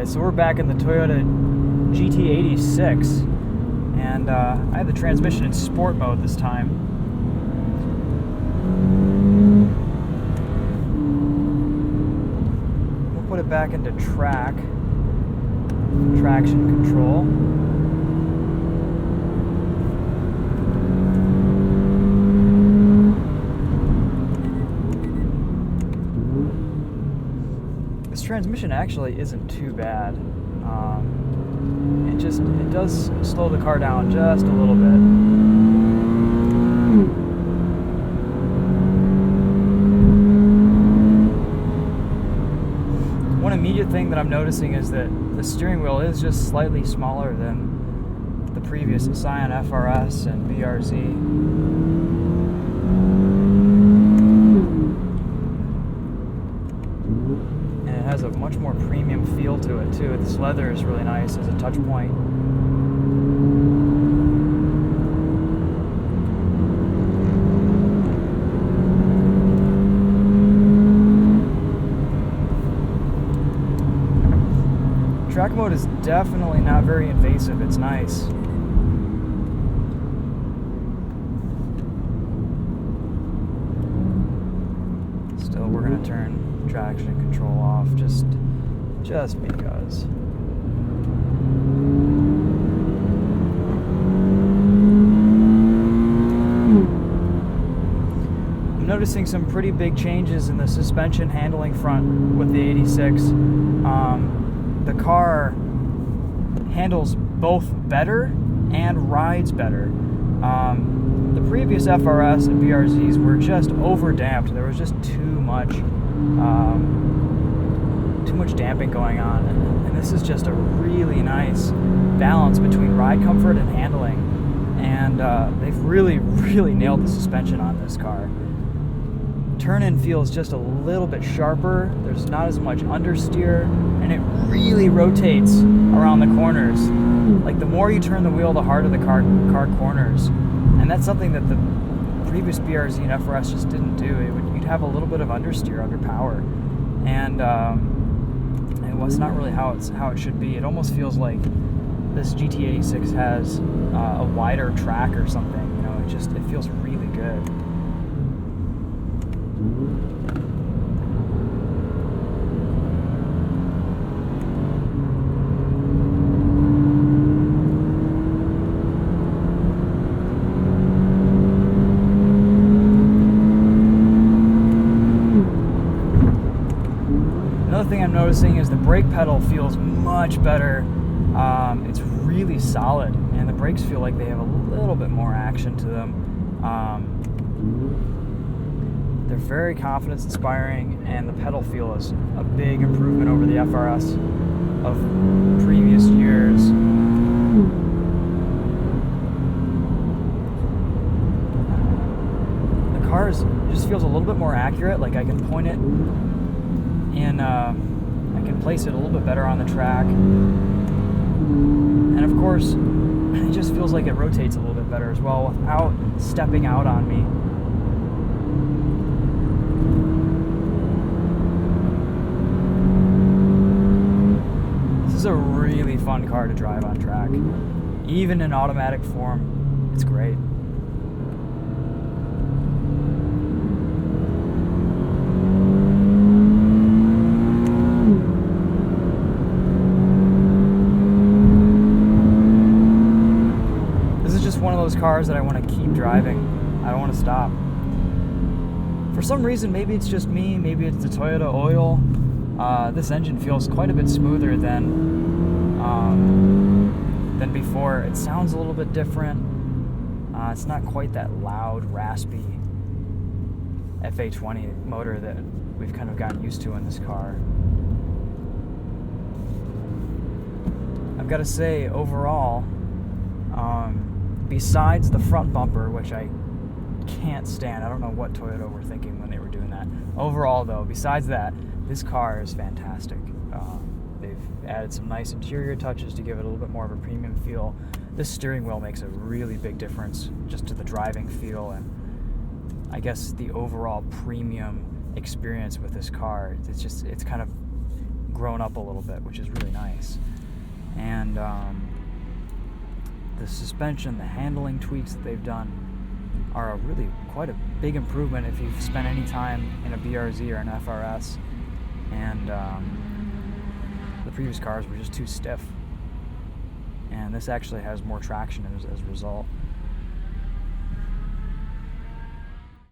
guys, so we're back in the Toyota GT86, and I have the transmission in sport mode this time. We'll put it back into traction control. This transmission actually isn't too bad. It does slow the car down just a little bit. One immediate thing that I'm noticing is that the steering wheel is just slightly smaller than the previous Scion FRS and BRZ. Has a much more premium feel to it too. This leather is really nice as a touch point. Track mode is definitely not very invasive. It's nice. Still, we're gonna turn traction control off just because. I'm noticing some pretty big changes in the suspension handling front with the 86. The car handles both better and rides better. The previous FRS and BRZs were just over damped. There was just too much damping going on, and this is just a really nice balance between ride comfort and handling, and they've really nailed the suspension on this car. Turn-in feels just a little bit sharper. There's not as much understeer, and it really rotates around the corners. Like, the more you turn the wheel, the harder the car corners, and that's something that the previous BRZ and FRS just didn't do. You'd have a little bit of understeer under power, and it was not really how it should be. It almost feels like this GT86 has a wider track or something. You know, it feels really good. Another thing I'm noticing is the brake pedal feels much better. It's really solid, and the brakes feel like they have a little bit more action to them. They're very confidence-inspiring, and the pedal feel is a big improvement over the FRS of previous years. The car just feels a little bit more accurate. Like, I can point it and I can place it a little bit better on the track, and of course it just feels like it rotates a little bit better as well without stepping out on me. This is a really fun car to drive on track. Even in automatic form, it's great. One of those cars that I want to keep driving. I don't want to stop. For some reason, maybe it's just me, maybe it's the Toyota oil. This engine feels quite a bit smoother than before. It sounds a little bit different. It's not quite that loud, raspy FA20 motor that we've kind of gotten used to in this car. I've got to say, overall, besides the front bumper, which I can't stand. I don't know what Toyota were thinking when they were doing that. Overall, though, besides that, this car is fantastic. They've added some nice interior touches to give it a little bit more of a premium feel. This steering wheel makes a really big difference just to the driving feel, and I guess the overall premium experience with this car. It's kind of grown up a little bit, which is really nice. And the suspension, the handling tweaks that they've done are really quite a big improvement if you've spent any time in a BRZ or an FRS. And the previous cars were just too stiff. And this actually has more traction as a result.